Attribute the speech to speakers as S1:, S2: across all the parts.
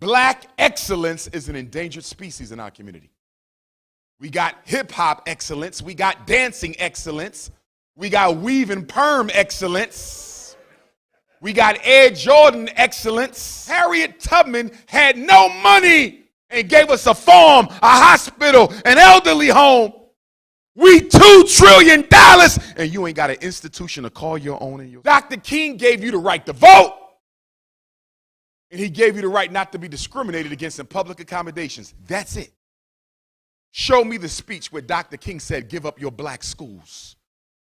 S1: Black excellence is an endangered species in our community. We got hip-hop excellence. We got dancing excellence. We got weave and perm excellence. We got Air Jordan excellence. Harriet Tubman had no money and gave us a farm, a hospital, an elderly home. We $2 trillion, and you ain't got an institution to call your own. Dr. King gave you the right to vote, and he gave you the right not to be discriminated against in public accommodations. That's it. Show me the speech where Dr. King said, give up your black schools.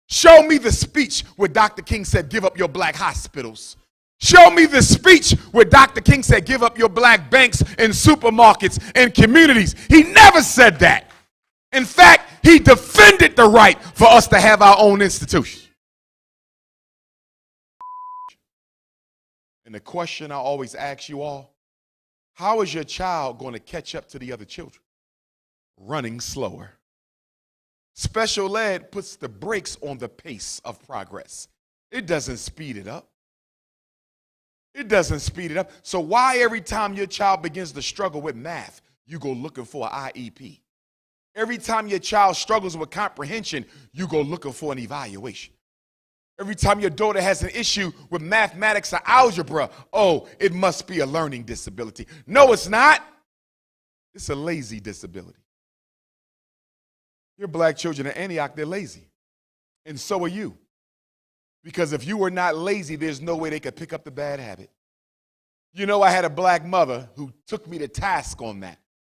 S1: Show me the speech where Dr. King said, give up your black hospitals. Show me the speech where Dr. King said, give up your black banks and supermarkets and communities. He never said that. In fact, he defended the right for us to have our own institution. And the question I always ask you all, how is your child going to catch up to the other children? Running slower. Special ed puts the brakes on the pace of progress. It doesn't speed it up. It doesn't speed it up. So why every time your child begins to struggle with math, you go looking for an IEP? Every time your child struggles with comprehension, you go looking for an evaluation. Every time your daughter has an issue with mathematics or algebra, oh, it must be a learning disability. No, it's not. It's a lazy disability. Your black children at Antioch, they're lazy. And so are you. Because if you were not lazy, there's no way they could pick up the bad habit. You know, I had a black mother who took me to task on that.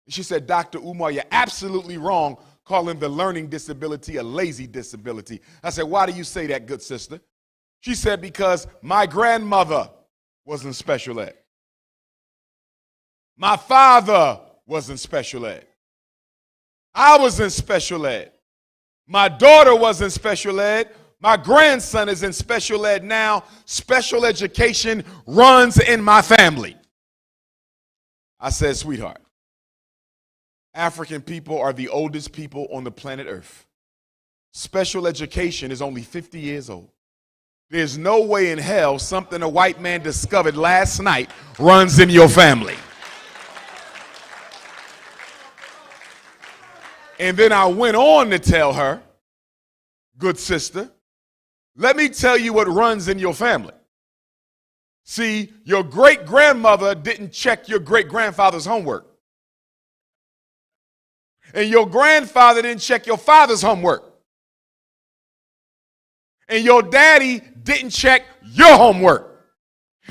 S1: She said, Dr. Umar, you're absolutely wrong calling the learning disability a lazy disability. I said, why do you say that, good sister? She said, because my grandmother was in special ed. My father was in special ed. I was in special ed. My daughter was in special ed. My grandson is in special ed now. Special education runs in my family. I said, sweetheart, African people are the oldest people on the planet Earth. Special education is only 50 years old. There's no way in hell something a white man discovered last night runs in your family. And then I went on to tell her, good sister, let me tell you what runs in your family. See, your great-grandmother didn't check your great-grandfather's homework. And your grandfather didn't check your father's homework. And your daddy didn't check your homework.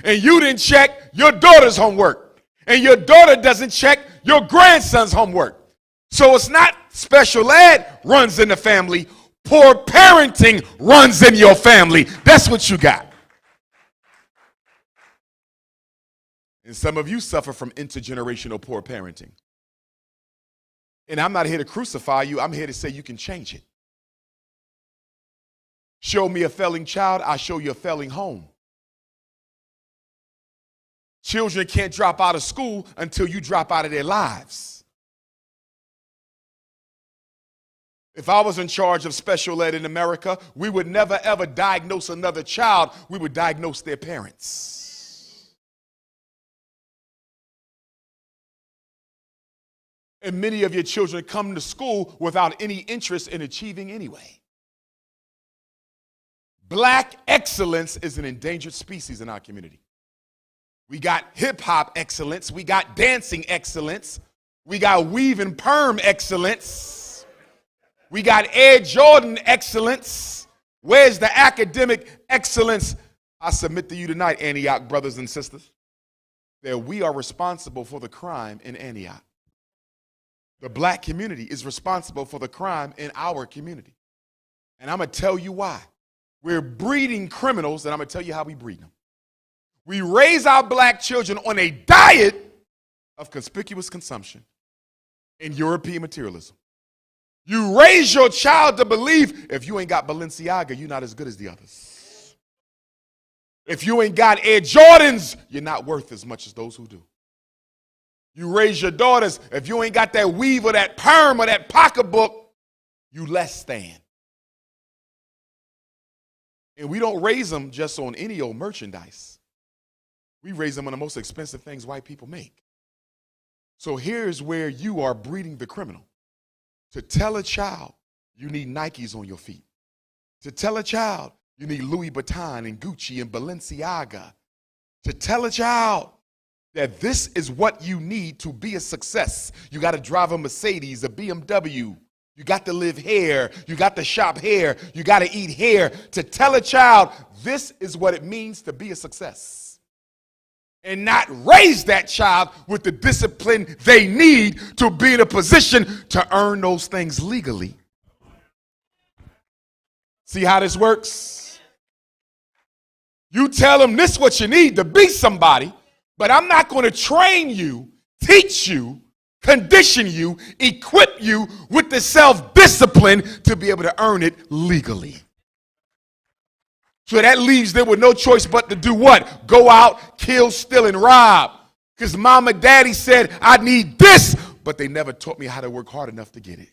S1: And you didn't check your daughter's homework. And your daughter doesn't check your grandson's homework. So it's not special ed runs in the family. Poor parenting runs in your family. That's what you got. And some of you suffer from intergenerational poor parenting. And I'm not here to crucify you. I'm here to say you can change it. Show me a failing child, I'll show you a failing home. Children can't drop out of school until you drop out of their lives. If I was in charge of special ed in America, we would never ever diagnose another child. We would diagnose their parents. And many of your children come to school without any interest in achieving anyway. Black excellence is an endangered species in our community. We got hip-hop excellence. We got dancing excellence. We got weave and perm excellence. We got Air Jordan excellence. Where's the academic excellence? I submit to you tonight, Antioch brothers and sisters, that we are responsible for the crime in Antioch. The black community is responsible for the crime in our community. And I'm going to tell you why. We're breeding criminals, and I'm going to tell you how we breed them. We raise our black children on a diet of conspicuous consumption and European materialism. You raise your child to believe if you ain't got Balenciaga, you're not as good as the others. If you ain't got Air Jordans, you're not worth as much as those who do. You raise your daughters, if you ain't got that weave or that perm or that pocketbook, you less than. And we don't raise them just on any old merchandise. We raise them on the most expensive things white people make. So here's where you are breeding the criminal. To tell a child you need Nikes on your feet. To tell a child you need Louis Vuitton and Gucci and Balenciaga. To tell a child that this is what you need to be a success. You got to drive a Mercedes, a BMW. You got to live here. You got to shop here. You got to eat here. To tell a child this is what it means to be a success. And not raise that child with the discipline they need to be in a position to earn those things legally. See how this works? You tell them this is what you need to be somebody, but I'm not going to train you, teach you, condition you, equip you with the self-discipline to be able to earn it legally. So that leaves them with no choice but to do what? Go out, kill, steal, and rob. Because mom and daddy said, I need this, but they never taught me how to work hard enough to get it.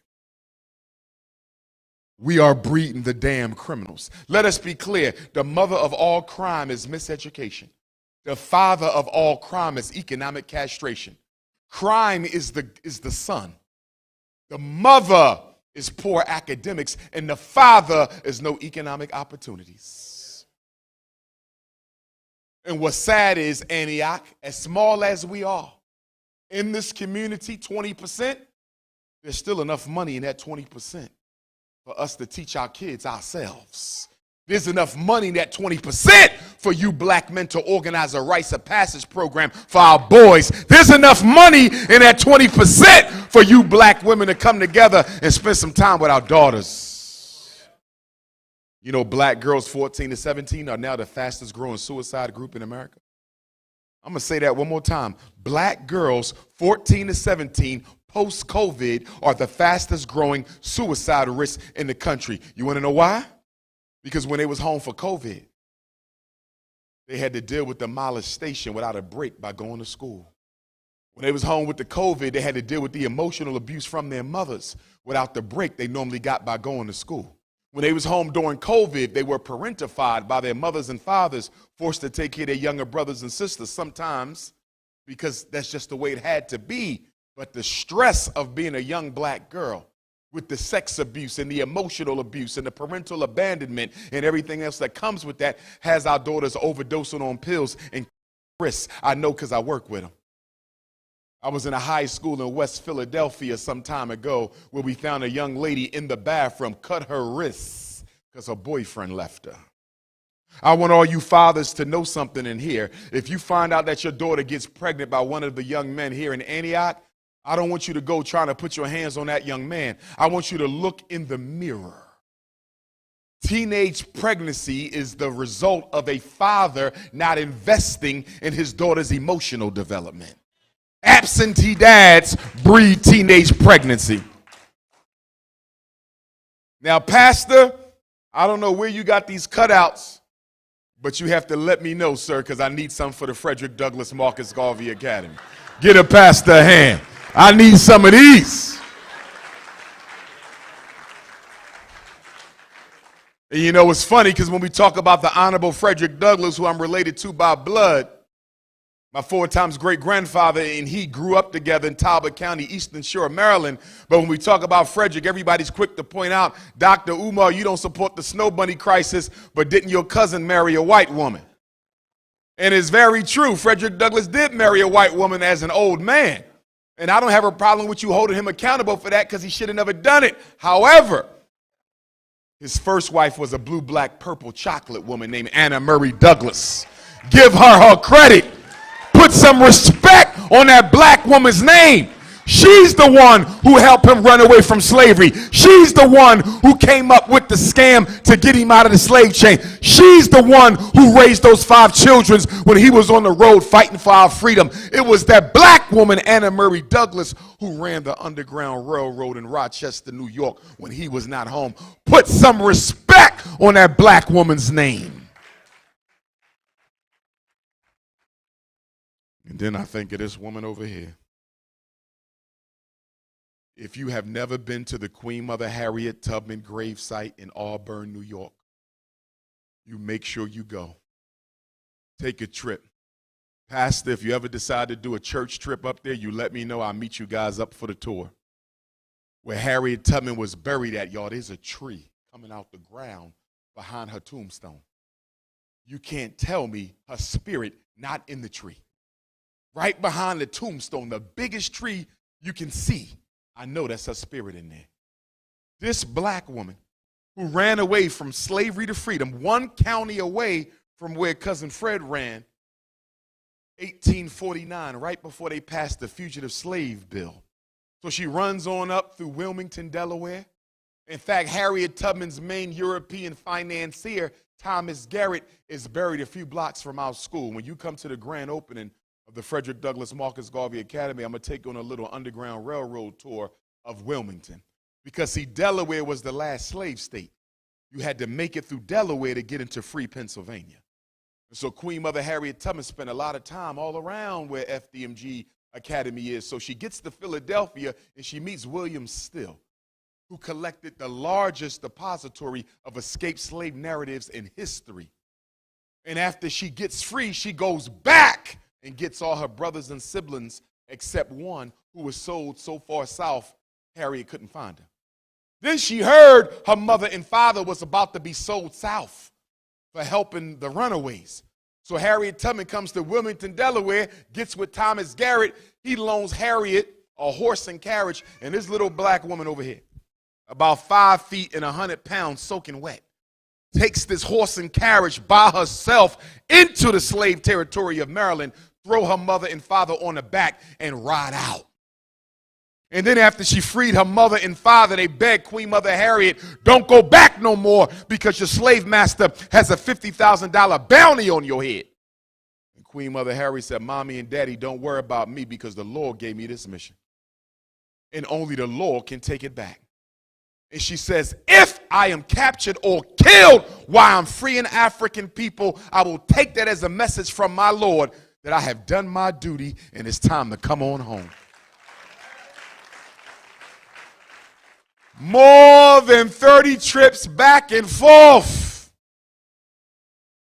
S1: We are breeding the damn criminals. Let us be clear. The mother of all crime is miseducation. The father of all crime is economic castration. Crime is the son. The mother is poor academics, and the father is no economic opportunities. And what's sad is, Antioch, as small as we are, in this community, 20%, there's still enough money in that 20% for us to teach our kids ourselves. There's enough money in that 20% for you black men to organize a rites of passage program for our boys. There's enough money in that 20% for you black women to come together and spend some time with our daughters. You know, black girls 14 to 17 are now the fastest growing suicide group in America. I'm going to say that one more time. Black girls 14 to 17 post-COVID are the fastest growing suicide risk in the country. You want to know why? Because when they was home for COVID, they had to deal with the molestation without a break by going to school. When they was home with the COVID, they had to deal with the emotional abuse from their mothers without the break they normally got by going to school. When they was home during COVID, they were parentified by their mothers and fathers, forced to take care of their younger brothers and sisters, sometimes because that's just the way it had to be. But the stress of being a young black girl with the sex abuse and the emotional abuse and the parental abandonment and everything else that comes with that has our daughters overdosing on pills and risks. I know because I work with them. I was in a high school in West Philadelphia some time ago where we found a young lady in the bathroom cut her wrists because her boyfriend left her. I want all you fathers to know something in here. If you find out that your daughter gets pregnant by one of the young men here in Antioch, I don't want you to go trying to put your hands on that young man. I want you to look in the mirror. Teenage pregnancy is the result of a father not investing in his daughter's emotional development. Absentee dads breed teenage pregnancy. Now, Pastor, I don't know where you got these cutouts, but you have to let me know, sir, because I need some for the Frederick Douglass Marcus Garvey Academy. Get a pastor a hand. I need some of these. And you know, it's funny because when we talk about the Honorable Frederick Douglass, who I'm related to by blood, my 4 times great-grandfather, and he grew up together in Talbot County, Eastern Shore, Maryland. But when we talk about Frederick, everybody's quick to point out, Dr. Umar, you don't support the Snow Bunny crisis, but didn't your cousin marry a white woman? And it's very true. Frederick Douglass did marry a white woman as an old man. And I don't have a problem with you holding him accountable for that because he should have never done it. However, his first wife was a blue, black, purple chocolate woman named Anna Murray Douglass. Give her credit. Put some respect on that black woman's name. She's the one who helped him run away from slavery. She's the one who came up with the scam to get him out of the slave chain. She's the one who raised those 5 children when he was on the road fighting for our freedom. It was that black woman, Anna Murray Douglass, who ran the Underground Railroad in Rochester, New York, when he was not home. Put some respect on that black woman's name. And then I think of this woman over here. If you have never been to the Queen Mother Harriet Tubman gravesite in Auburn, New York, you make sure you go. Take a trip. Pastor, if you ever decide to do a church trip up there, you let me know. I'll meet you guys up for the tour. Where Harriet Tubman was buried at, y'all, there's a tree coming out the ground behind her tombstone. You can't tell me her spirit not in the tree. Right behind the tombstone, the biggest tree you can see. I know that's her spirit in there. This black woman who ran away from slavery to freedom, one county away from where Cousin Fred ran, 1849, right before they passed the Fugitive Slave Bill. So she runs on up through Wilmington, Delaware. In fact, Harriet Tubman's main European financier, Thomas Garrett, is buried a few blocks from our school. When you come to the grand opening of the Frederick Douglass Marcus Garvey Academy, I'm going to take you on a little Underground Railroad tour of Wilmington. Because, see, Delaware was the last slave state. You had to make it through Delaware to get into free Pennsylvania. And so Queen Mother Harriet Tubman spent a lot of time all around where FDMG Academy is. So she gets to Philadelphia and she meets William Still, who collected the largest depository of escaped slave narratives in history. And after she gets free, she goes back and gets all her brothers and siblings except one who was sold so far south, Harriet couldn't find him. Then she heard her mother and father was about to be sold south for helping the runaways. So Harriet Tubman comes to Wilmington, Delaware, gets with Thomas Garrett. He loans Harriet a horse and carriage, and this little black woman over here, about 5 feet and 100 pounds, soaking wet, takes this horse and carriage by herself into the slave territory of Maryland, throw her mother and father on the back, and ride out. And then after she freed her mother and father, they begged Queen Mother Harriet, don't go back no more because your slave master has a $50,000 bounty on your head. And Queen Mother Harriet said, Mommy and Daddy, don't worry about me because the Lord gave me this mission. And only the Lord can take it back. And she says, if I am captured or killed while I'm freeing African people, I will take that as a message from my Lord that I have done my duty and it's time to come on home. More than 30 trips back and forth.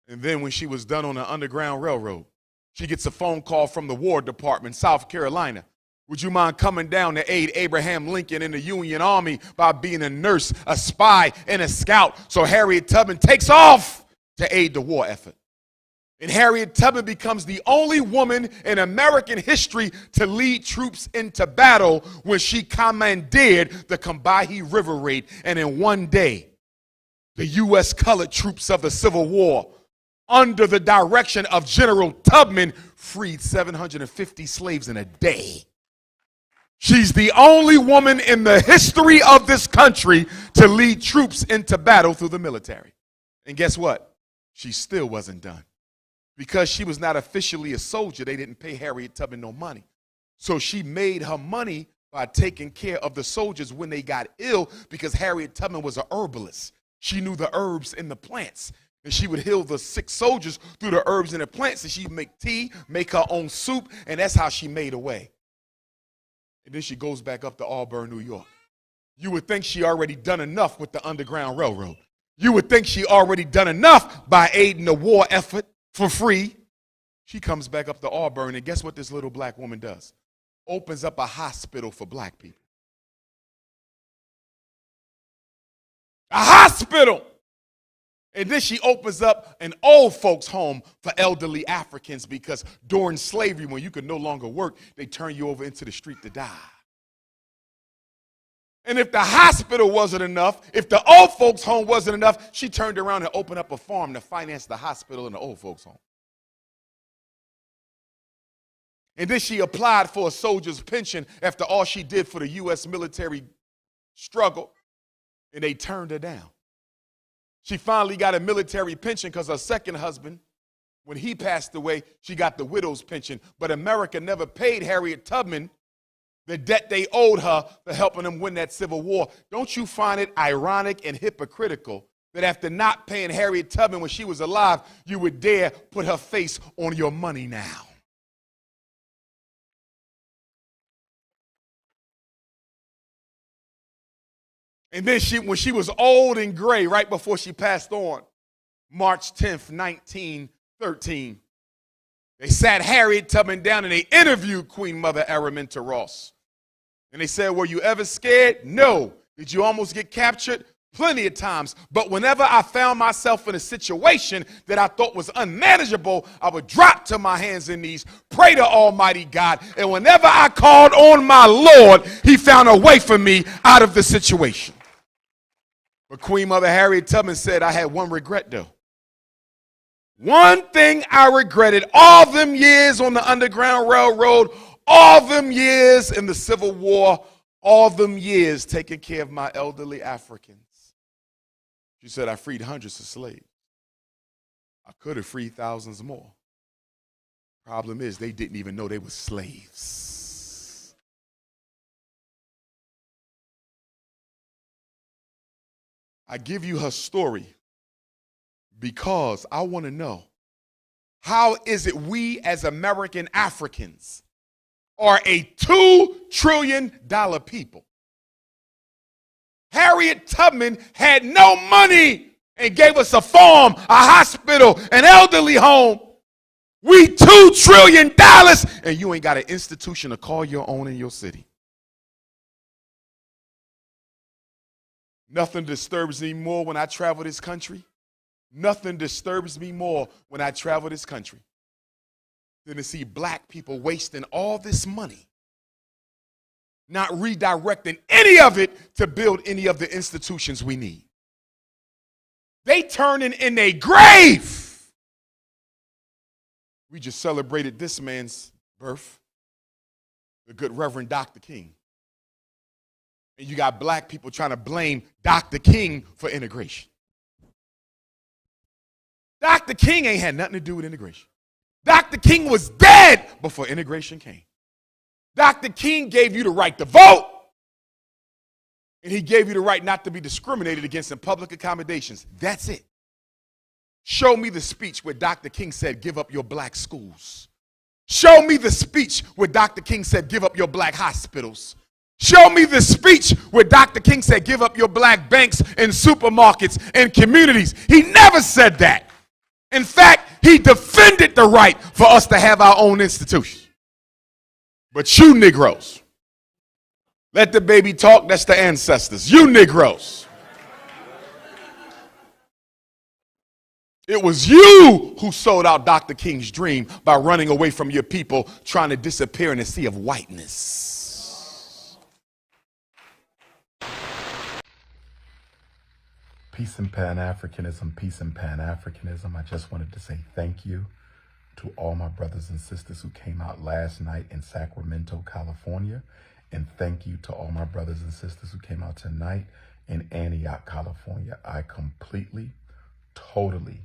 S1: And then when she was done on the Underground Railroad, she gets a phone call from the War Department, South Carolina. Would you mind coming down to aid Abraham Lincoln in the Union Army by being a nurse, a spy, and a scout? So Harriet Tubman takes off to aid the war effort. And Harriet Tubman becomes the only woman in American history to lead troops into battle when she commandeered the Combahee River Raid. And in one day, the U.S. colored troops of the Civil War, under the direction of General Tubman, freed 750 slaves in a day. She's the only woman in the history of this country to lead troops into battle through the military. And guess what? She still wasn't done. Because she was not officially a soldier, they didn't pay Harriet Tubman no money. So she made her money by taking care of the soldiers when they got ill, because Harriet Tubman was an herbalist. She knew the herbs and the plants. And she would heal the sick soldiers through the herbs and the plants. And she'd make tea, make her own soup, and that's how she made her way. And then she goes back up to Auburn, New York. You would think she already done enough with the Underground Railroad. You would think she already done enough by aiding the war effort for free. She comes back up to Auburn, and guess what this little black woman does? Opens up a hospital for black people. A hospital! And then she opens up an old folks home for elderly Africans, because during slavery, when you could no longer work, they turn you over into the street to die. And if the hospital wasn't enough, if the old folks home wasn't enough, she turned around and opened up a farm to finance the hospital and the old folks home. And then she applied for a soldier's pension after all she did for the U.S. military struggle, and they turned her down. She finally got a military pension because her second husband, when he passed away, she got the widow's pension. But America never paid Harriet Tubman the debt they owed her for helping them win that Civil War. Don't you find it ironic and hypocritical that after not paying Harriet Tubman when she was alive, you would dare put her face on your money now? And then when she was old and gray, right before she passed on, March 10th, 1913, They sat Harriet Tubman down and they interviewed Queen Mother Araminta Ross. And they said, were you ever scared? No. Did you almost get captured? Plenty of times. But whenever I found myself in a situation that I thought was unmanageable, I would drop to my hands and knees, pray to Almighty God. And whenever I called on my Lord, he found a way for me out of the situation. But Queen Mother Harriet Tubman said, I had one regret though. One thing I regretted all them years on the Underground Railroad, all them years in the Civil War, all them years taking care of my elderly Africans. She said, I freed hundreds of slaves. I could have freed thousands more. Problem is, they didn't even know they were slaves. I give you her story because I want to know, how is it we as American Africans are a $2 trillion people? Harriet Tubman had no money and gave us a farm, a hospital, an elderly home. We $2 trillion and you ain't got an institution to call your own in your city. Nothing disturbs me more when I travel this country. Nothing disturbs me more when I travel this country than to see black people wasting all this money, not redirecting any of it to build any of the institutions we need. They turning in their grave. We just celebrated this man's birth, the good Reverend Dr. King. And you got black people trying to blame Dr. King for integration. Dr. King ain't had nothing to do with integration. Dr. King was dead before integration came. Dr. King gave you the right to vote, and he gave you the right not to be discriminated against in public accommodations. That's it. Show me the speech where Dr. King said, give up your black schools. Show me the speech where Dr. King said, give up your black hospitals. Show me the speech where Dr. King said, give up your black banks and supermarkets and communities. He never said that. In fact, he defended the right for us to have our own institutions. But you Negroes, let the baby talk, that's the ancestors. You Negroes. It was you who sold out Dr. King's dream by running away from your people, trying to disappear in a sea of whiteness.
S2: Peace and Pan-Africanism, peace and Pan-Africanism. I just wanted to say thank you to all my brothers and sisters who came out last night in Sacramento, California. And thank you to all my brothers and sisters who came out tonight in Antioch, California. I completely, totally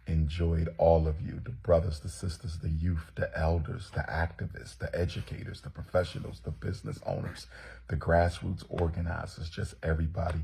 S2: enjoyed all of you, the brothers, the sisters, the youth, the elders, the activists, the educators, the professionals, the business owners, the grassroots organizers, just everybody.